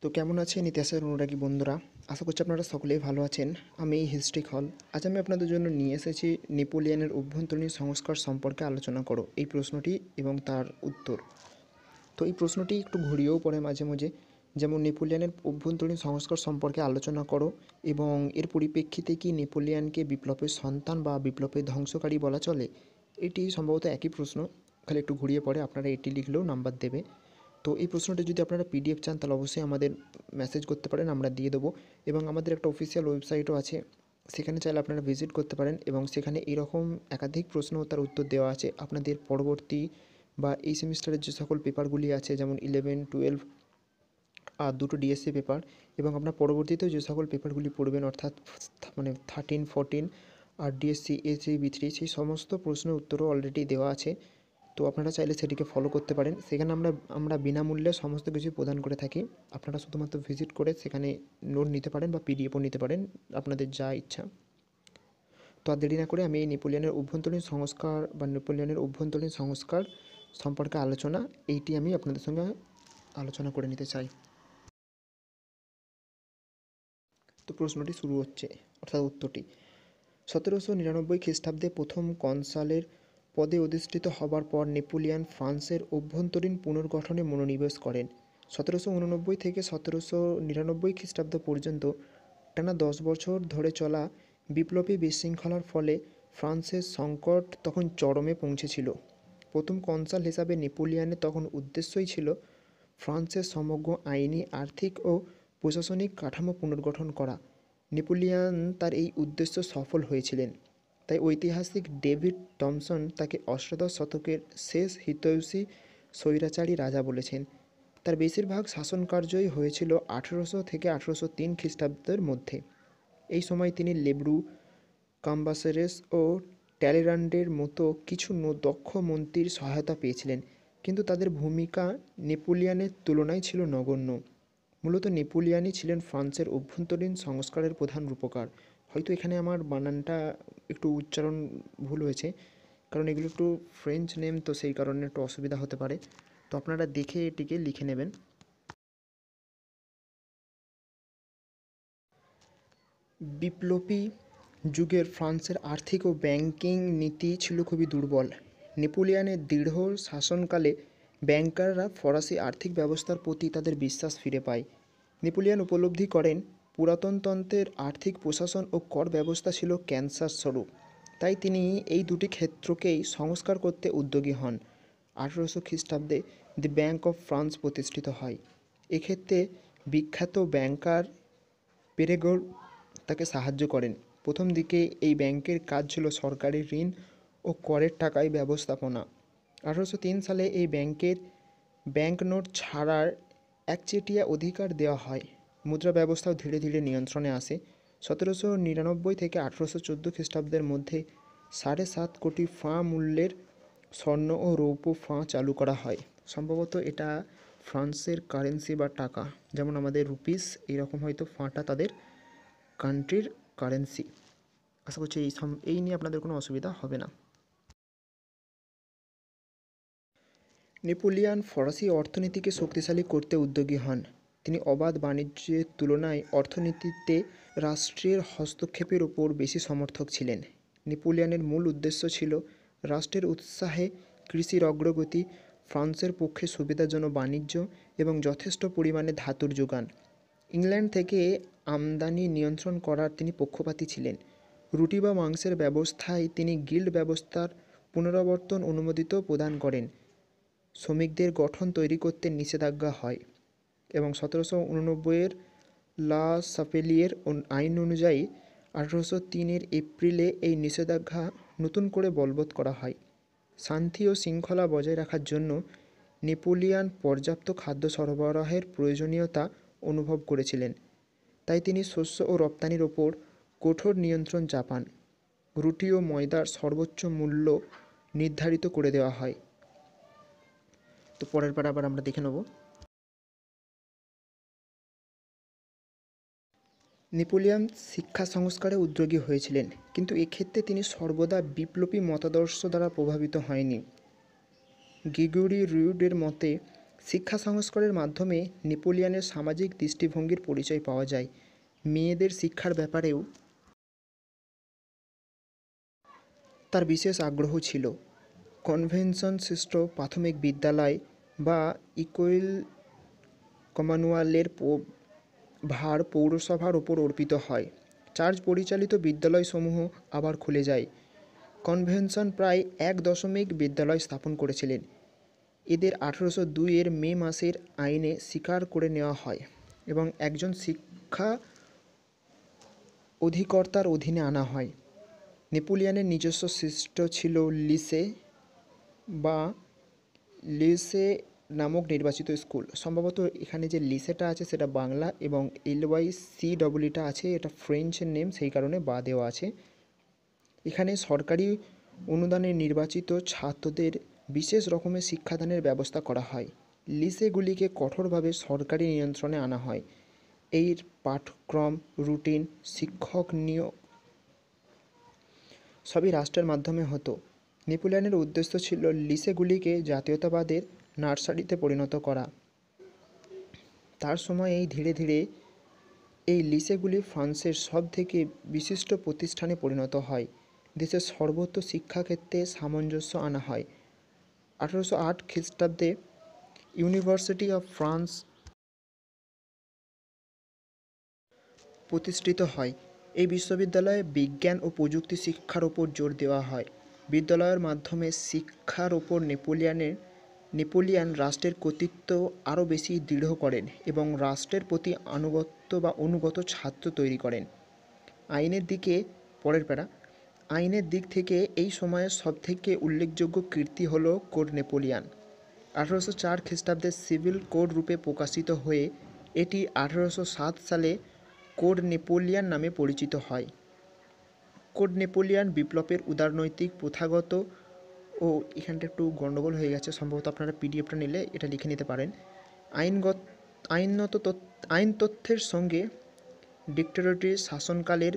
তো কেমন আছেন ইতিহাসের অনুরাগী বন্ধুরা? আশা করছি আপনারা সকলেই ভালো আছেন। আমি হিস্ট্রি হল। আজ আমি আপনাদের জন্য নিয়ে এসেছি নেপোলিয়নের অভ্যন্তরীণ সংস্কার সম্পর্কে আলোচনা করো এই প্রশ্নটি এবং তার উত্তর। তো এই প্রশ্নটি একটু ঘুরিয়েও পড়ে মাঝে মাঝে, যেমন নেপোলিয়নের অভ্যন্তরীণ সংস্কার সম্পর্কে আলোচনা করো এবং এর পরিপ্রেক্ষিতে কি নেপোলিয়নকে বিপ্লবের সন্তান বা বিপ্লবের ধ্বংসকারী বলা চলে? এটি সম্ভবত একই প্রশ্ন, খালি একটু ঘুরিয়ে পড়ে। আপনারা এটি লিখলেও নাম্বার দেবে। তো এই প্রশ্নটি যদি আপনারা পিডিএফ চান তাহলে অবশ্যই আমাদের মেসেজ করতে পারেন, আমরা দিয়ে দেবো। এবং আমাদের একটা অফিসিয়াল ওয়েবসাইটও আছে, সেখানে চাইলে আপনারা ভিজিট করতে পারেন এবং সেখানে এরকম একাধিক প্রশ্ন ও তার উত্তর দেওয়া আছে। আপনাদের পরবর্তী বা এই সেমিস্টারের যে সকল পেপারগুলি আছে, যেমন 11, 12 আর দুটো ডিএসসি পেপার, এবং আপনার পরবর্তীতেও যে সকল পেপারগুলি পড়বেন অর্থাৎ 13, 14 আর ডিএসসি A3, B3, সেই সমস্ত প্রশ্নের উত্তরও অলরেডি দেওয়া আছে। তো আপনারা চাইলে সেটিকে ফলো করতে পারেন। সেখানে আমরা বিনামূল্যে সমস্ত কিছু প্রদান করে থাকি। আপনারা শুধুমাত্র ভিজিট করে সেখানে নোট নিতে পারেন বা পিডিএফও নিতে পারেন, আপনাদের যা ইচ্ছা। তো আর দেরি না করে আমি এই নেপোলিয়নের অভ্যন্তরীণ সংস্কার সম্পর্কে এইটি আমি আপনাদের সঙ্গে আলোচনা করে নিতে চাই। তো প্রশ্নটি শুরু হচ্ছে, অর্থাৎ উত্তরটি: 1799 খ্রিস্টাব্দে প্রথম কনসালের পদে অধিষ্ঠিত হবার পর নেপোলিয়ন ফ্রান্সের অভ্যন্তরীণ পুনর্গঠনে মনোনিবেশ করেন। 1789 থেকে 1799 খ্রিস্টাব্দ পর্যন্ত টানা 10 বছর ধরে চলা বিপ্লবী বিশৃঙ্খলার ফলে ফ্রান্সের সংকট তখন চরমে পৌঁছেছিল। প্রথম কনসাল হিসাবে নেপোলিয়নের তখন উদ্দেশ্যই ছিল ফ্রান্সের সমগ্র আইনি, আর্থিক ও প্রশাসনিক কাঠামো পুনর্গঠন করা। নেপোলিয়ন তার এই উদ্দেশ্য সফল হয়েছিলেন, তাই ঐতিহাসিক ডেভিড টমসন তাকে অষ্টাদশ শতকের শেষ হিতৈষী স্বৈরাচারী রাজা বলেছেন। তার বেশিরভাগ শাসনকার্যই হয়েছিল 1800 থেকে 1803 খ্রিস্টাব্দের মধ্যে। এই সময় তিনি লেব্রু, কাম্বাসেরেস ও ট্যালেরান্ডের মতো কিছু দক্ষ মন্ত্রীর সহায়তা পেয়েছিলেন, কিন্তু তাদের ভূমিকা নেপোলিয়নের তুলনায় ছিল নগণ্য। মূলত নেপোলিয়নই ছিলেন ফ্রান্সের অভ্যন্তরীণ সংস্কারের প্রধান রূপকার। হয়তো এখানে আমার বানানটা একটু উচ্চারণ ভুল হয়েছে, কারণ এগুলো একটু ফ্রেঞ্চ নেম, তো সেই কারণে একটু অসুবিধা হতে পারে। তো আপনারা দেখে এটিকে লিখে নেবেন। বিপ্লবী যুগের ফ্রান্সের আর্থিক ও ব্যাংকিং নীতি ছিল খুবই দুর্বল। নেপোলিয়নের দৃঢ় শাসনকালে ব্যাংকাররা ফরাসি আর্থিক ব্যবস্থার প্রতি তাদের বিশ্বাস ফিরে পায়। নেপোলিয়ন উপলব্ধি করেন পুরাতনতন্ত্রের আর্থিক প্রশাসন ও কর ব্যবস্থা ছিল ক্যান্সার স্বরূপ, তাই তিনি এই দুটি ক্ষেত্রকেই সংস্কার করতে উদ্যোগী হন। 1800 খ্রিস্টাব্দে দি ব্যাংক অফ ফ্রান্স প্রতিষ্ঠিত হয়। এক্ষেত্রে বিখ্যাত ব্যাংকার পেরেগর তাকে সাহায্য করেন। প্রথম দিকে এই ব্যাংকের কাজ ছিল সরকারি ঋণ ও করের টাকায় ব্যবস্থাপনা। 1803 সালে এই ব্যাংকের ব্যাংকনোট ছাড়ার একচেটিয়া অধিকার দেওয়া হয়। মুদ্রা ব্যবস্থাও ধীরে ধীরে নিয়ন্ত্রণে আসে। 1799 থেকে 1814 খ্রিস্টাব্দের মধ্যে 7.5 কোটি ফ্রাঁ মূল্যের স্বর্ণ ও রৌপ্য ফ্রাঁ চালু করা হয়। সম্ভবত এটা ফ্রান্সের কারেন্সি বা টাকা, যেমন আমাদের রুপিস, এইরকম হয়তো ফ্রাঁটা তাদের কান্ট্রির কারেন্সি। আশা করছি এই নিয়ে আপনাদের কোনো অসুবিধা হবে না। নেপোলিয়ন ফরাসি অর্থনীতিকে শক্তিশালী করতে উদ্যোগী হন। তিনি অবাধ বাণিজ্যের তুলনায় অর্থনীতিতে রাষ্ট্রের হস্তক্ষেপের ওপর বেশি সমর্থক ছিলেন। নেপোলিয়নের মূল উদ্দেশ্য ছিল রাষ্ট্রের উৎসাহে কৃষির অগ্রগতি, ফ্রান্সের পক্ষে সুবিধাজনক বাণিজ্য এবং যথেষ্ট পরিমাণে ধাতুর যোগান। ইংল্যান্ড থেকে আমদানি নিয়ন্ত্রণ করার তিনি পক্ষপাতী ছিলেন। রুটি বা মাংসের ব্যবস্থায় তিনি গিল্ড ব্যবস্থার পুনরাবর্তন অনুমোদিত প্রদান করেন। শ্রমিকদের গঠন তৈরি করতে নিষেধাজ্ঞা হয় এবং 1789 লা সাপেলিয়ের আইন অনুযায়ী 1803 এপ্রিলে এই নিষেধাজ্ঞা নতুন করে বলবৎ করা হয়। শান্তি ও শৃঙ্খলা বজায় রাখার জন্য নেপোলিয়ন পর্যাপ্ত খাদ্য সরবরাহের প্রয়োজনীয়তা অনুভব করেছিলেন, তাই তিনি শস্য ও রপ্তানির ওপর কঠোর নিয়ন্ত্রণ চাপান। রুটি ও ময়দার সর্বোচ্চ মূল্য নির্ধারিত করে দেওয়া হয়। তো পরের বার আবার আমরা দেখে নেব। নেপোলিয়ন শিক্ষা সংস্কারে উদ্যোগী হয়েছিলেন, কিন্তু এক্ষেত্রে তিনি সর্বদা বিপ্লবী মতাদর্শ দ্বারা প্রভাবিত হয়নি। গ্রিগরি রুডের মতে শিক্ষা সংস্কারের মাধ্যমে নেপোলিয়নের সামাজিক দৃষ্টিভঙ্গির পরিচয় পাওয়া যায়। মেয়েদের শিক্ষার ব্যাপারেও তার বিশেষ আগ্রহ ছিল। কনভেনশন সৃষ্ট প্রাথমিক বিদ্যালয় বা ইকোয়েল কমনওয়েলথের ভার পৌরসভার ওপর অর্পিত হয়। চার্চ পরিচালিত বিদ্যালয়সমূহ আবার খুলে যায়। কনভেনশন প্রায় 1 বিদ্যালয় স্থাপন করেছিলেন। এদের 1802 মে মাসের আইনে স্বীকার করে নেওয়া হয় এবং একজন শিক্ষা অধিকর্তার অধীনে আনা হয়। নেপোলিয়নের নিজস্ব সৃষ্ট ছিল লিসে বা লিসে নামক নির্বাচিত স্কুল। সম্ভবত এখানে যে লিসেটা আছে সেটা বাংলা এবং LYCWটা আছে এটা ফ্রেঞ্চের নেম, সেই কারণে বা দেওয়া আছে। এখানে সরকারি অনুদানে নির্বাচিত ছাত্রদের বিশেষ রকমের শিক্ষাদানের ব্যবস্থা করা হয়। লিসেগুলিকে কঠোরভাবে সরকারি নিয়ন্ত্রণে আনা হয়। এর পাঠক্রম, রুটিন, শিক্ষক নিয়োগ সবই রাষ্ট্রের মাধ্যমে হতো। নেপোলিয়নের উদ্দেশ্য ছিল লিসেগুলিকে জাতীয়তাবাদের নার্সারিতে পরিণত করা। তার সময়েই ধীরে ধীরে এই লিসেগুলি ফ্রান্সের সবথেকে বিশিষ্ট প্রতিষ্ঠানে পরিণত হয়। দেশের সর্বত্র শিক্ষাক্ষেত্রে সামঞ্জস্য আনা হয়। 1808 খ্রিস্টাব্দে ইউনিভার্সিটি অফ ফ্রান্স প্রতিষ্ঠিত হয়। এই বিশ্ববিদ্যালয়ে বিজ্ঞান ও প্রযুক্তি শিক্ষার ওপর জোর দেওয়া হয়। বিদ্যালয়ের মাধ্যমে শিক্ষার ওপর নেপোলিয়ন রাষ্ট্রের কর্তৃত্ব আরও বেশি দৃঢ় করেন এবং রাষ্ট্রের প্রতি অনুগত ছাত্র তৈরি করেন। আইনের দিক থেকে এই সময়ের সবথেকে উল্লেখযোগ্য কীর্তি হল কোড নেপোলিয়ন। 1804 খ্রিস্টাব্দে সিভিল কোড রূপে প্রকাশিত হয়ে এটি 1807 সালে কোড নেপোলিয়ন নামে পরিচিত হয়। কোড নেপোলিয়ন বিপ্লবের উদারনৈতিক, প্রথাগত ও এখানটা একটু গণ্ডগোল হয়ে গেছে, সম্ভবত আপনারা পিডিএফটা নিলে এটা লিখে নিতে পারেন। আইন তথ্যের সঙ্গে ডিক্টেটরের শাসনকালের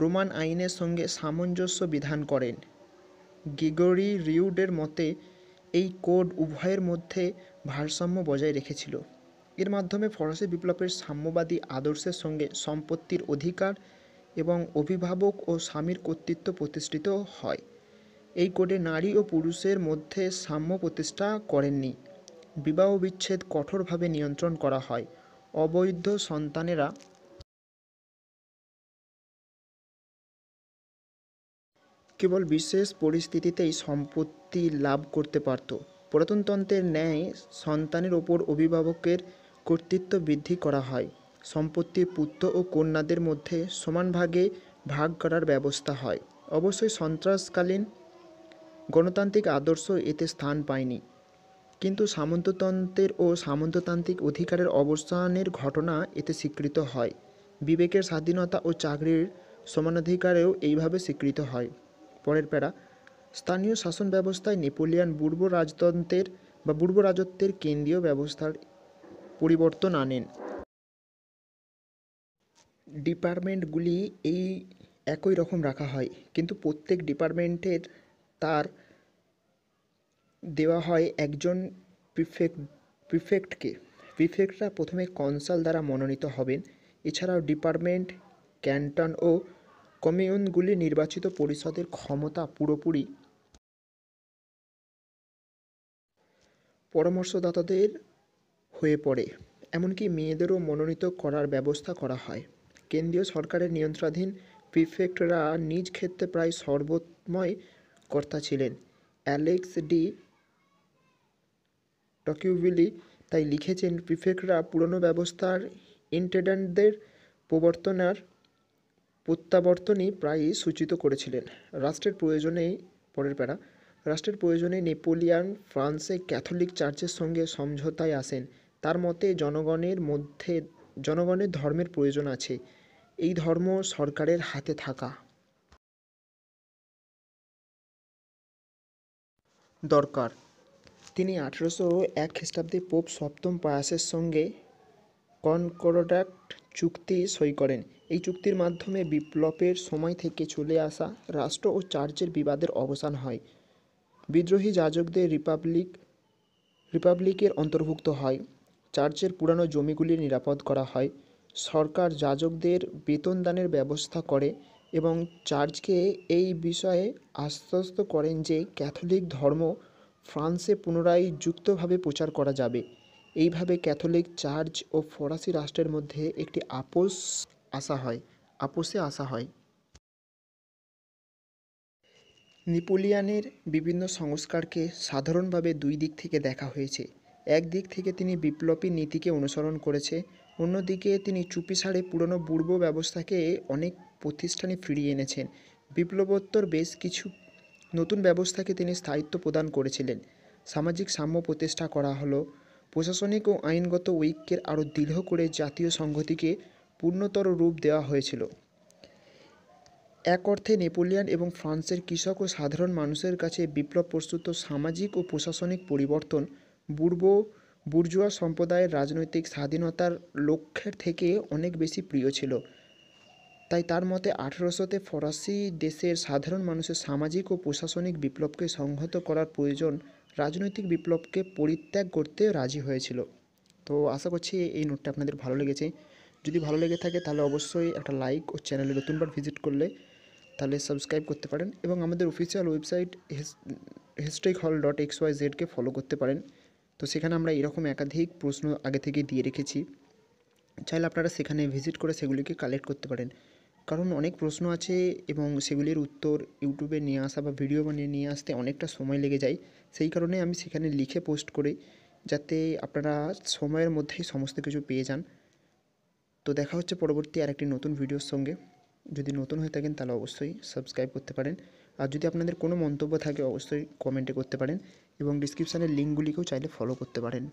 রোমান আইনের সঙ্গে সামঞ্জস্য বিধান করেন। গ্রেগরি রিউডের মতে এই কোড উভয়ের মধ্যে ভারসাম্য বজায় রেখেছিল। এর মাধ্যমে ফরাসি বিপ্লবের সাম্যবাদী আদর্শের সঙ্গে সম্পত্তির অধিকার এবং অভিভাবক ও স্বামীর কর্তৃত্ব প্রতিষ্ঠিত হয়। এই কোডে নারী ও পুরুষের মধ্যে সাম্য প্রতিষ্ঠা করেননি। বিবাহ বিচ্ছেদ কঠোরভাবে নিয়ন্ত্রণ করা হয়। অবৈধ সন্তানেরা কেবল বিশেষ পরিস্থিতিতেই সম্পত্তি লাভ করতে পারত। পুরাতনতন্ত্রের ন্যায় সন্তানের ওপর অভিভাবকের কর্তৃত্ব বৃদ্ধি করা হয়। সম্পত্তি পুত্র ও কন্যাদের মধ্যে সমান ভাগে ভাগ করার ব্যবস্থা হয়। অবশ্যই সন্ত্রাসকালীন গণতান্ত্রিক আদর্শ এতে স্থান পায়নি, কিন্তু সামন্ততন্ত্রের ও সামন্ততান্ত্রিক অধিকারের অবসানের ঘটনা এতে স্বীকৃত হয়। বিবেকের স্বাধীনতা ও চাকরির সমানাধিকারেও এইভাবে স্বীকৃত হয়। পরের প্যারা, স্থানীয় শাসন ব্যবস্থায় নেপোলিয়ন পূর্ব রাজত্বের কেন্দ্রীয় ব্যবস্থার পরিবর্তন আনেন। ডিপার্টমেন্টগুলি একই রকম রাখা হয়, কিন্তু প্রত্যেক ডিপার্টমেন্টের তার দেওয়া হয় একজন প্রিফেক্টকে। প্রিফেক্টরা প্রথমে কনসাল দ্বারা মনোনীত হবেন। এছাড়াও ডিপার্টমেন্ট, ক্যান্টন ও কমিউনগুলি নির্বাচিত পরিষদের ক্ষমতা পুরোপুরি পরামর্শদাতাদের হয়ে পড়ে। এমনকি মেয়েদেরও মনোনীত করার ব্যবস্থা করা হয়। কেন্দ্রীয় সরকারের নিয়ন্ত্রণাধীন প্রিফেক্টরা নিজ ক্ষেত্রে প্রায় সর্বময় কর্তা ছিলেন। অ্যালেক্স ডি টকিউভিলি তাই লিখেছেন, প্রিফেক্টরা পুরনো ব্যবস্থার ইন্টেন্ডান্টদের প্রত্যাবর্তনই প্রায়ই সূচিত করেছিলেন। রাষ্ট্রের প্রয়োজনে নেপোলিয়ন ফ্রান্সে ক্যাথলিক চার্চের সঙ্গে সমঝোতায় আসেন। তার মতে জনগণের ধর্মের প্রয়োজন আছে, এই ধর্ম সরকারের হাতে থাকা দরকার। তিনি 1801 খ্রিস্টাব্দে পোপ সপ্তম পায়াসের সঙ্গে কনকর্ডাট চুক্তি সই করেন। এই চুক্তির মাধ্যমে বিপ্লবের সময় থেকে চলে আসা রাষ্ট্র ও চার্চের বিবাদের অবসান হয়। বিদ্রোহী যাজকদের রিপাবলিকের অন্তর্ভুক্ত হয়। চার্চের পুরানো জমিগুলি নিরাপদ করা হয়। সরকার যাজকদের বেতনদানের ব্যবস্থা করে এবং চার্চকে এই বিষয়ে আশ্বস্ত করেন যে ক্যাথলিক ধর্ম ফ্রান্সে পুনরায় যুক্তভাবে প্রচার করা যাবে। এইভাবে ক্যাথলিক চার্চ ও ফরাসি রাষ্ট্রের মধ্যে একটি আপোষে আসা হয়। নেপোলিয়নের বিভিন্ন সংস্কারকে সাধারণভাবে দুই দিক থেকে দেখা হয়েছে। এক দিক থেকে তিনি বিপ্লবী নীতিকে অনুসরণ করেছে, অন্যদিকে তিনি চুপিসারে পুরনো বুর্বো ব্যবস্থাকে অনেক প্রতিষ্ঠানে ফিরিয়ে এনেছেন। বিপ্লবোত্তর বেশ কিছু নতুন ব্যবস্থাকে তিনি স্থায়িত্ব প্রদান করেছিলেন। সামাজিক সাম্য প্রতিষ্ঠা করা হলো। প্রশাসনিক ও আইনগত ঐক্যের আরও দৃঢ় করে জাতীয় সংহতিকে পূর্ণতর রূপ দেওয়া হয়েছিল। এক অর্থে নেপোলিয়ন এবং ফ্রান্সের কৃষক ও সাধারণ মানুষের কাছে বিপ্লব প্রস্তুত সামাজিক ও প্রশাসনিক পরিবর্তন বুর্জোয়া সম্প্রদায়ের রাজনৈতিক স্বাধীনতার লক্ষ্যের থেকে অনেক বেশি প্রিয় ছিল। তাই তার মতে 1800-তে ফরাসি দেশের সাধারণ মানুষের সামাজিক ও প্রশাসনিক বিপ্লবকে সংহত করার প্রয়োজন রাজনৈতিক বিপ্লবকে পরিত্যাগ করতে রাজি হয়েছিল। তো আশা করছি এই নোটটা আপনাদের ভালো লেগেছে। যদি ভালো লেগে থাকে তাহলে অবশ্যই একটা লাইক ও চ্যানেলে নতুনবার ভিজিট করলে তাহলে সাবস্ক্রাইব করতে পারেন এবং আমাদের অফিসিয়াল ওয়েবসাইট historichall.xyzকে ফলো করতে পারেন। তো সেখানে আমরা এরকম একাধিক প্রশ্ন আগে থেকে দিয়ে রেখেছি, চাইলে আপনারা সেখানে ভিজিট করে সেগুলিকে কালেক্ট করতে পারেন। কারণ অনেক প্রশ্ন আছে এবং সেগুলির উত্তর ইউটিউবে নিয়ে আসা বা ভিডিও বানিয়ে নিয়ে আসতে অনেকটা সময় লেগে যায়। সেই কারণে আমি সেখানে লিখে পোস্ট করি, যাতে আপনারা সময়ের মধ্যেই সমস্ত কিছু পেয়ে যান। তো দেখা হচ্ছে পরবর্তী আরেকটি নতুন ভিডিওর সঙ্গে। যদি নতুন হয়ে থাকেন তাহলে অবশ্যই সাবস্ক্রাইব করতে পারেন, আর যদি আপনাদের কোনো মন্তব্য থাকে অবশ্যই কমেন্টে করতে পারেন এবং ডিসক্রিপশানের লিঙ্কগুলিকেও চাইলে ফলো করতে পারেন।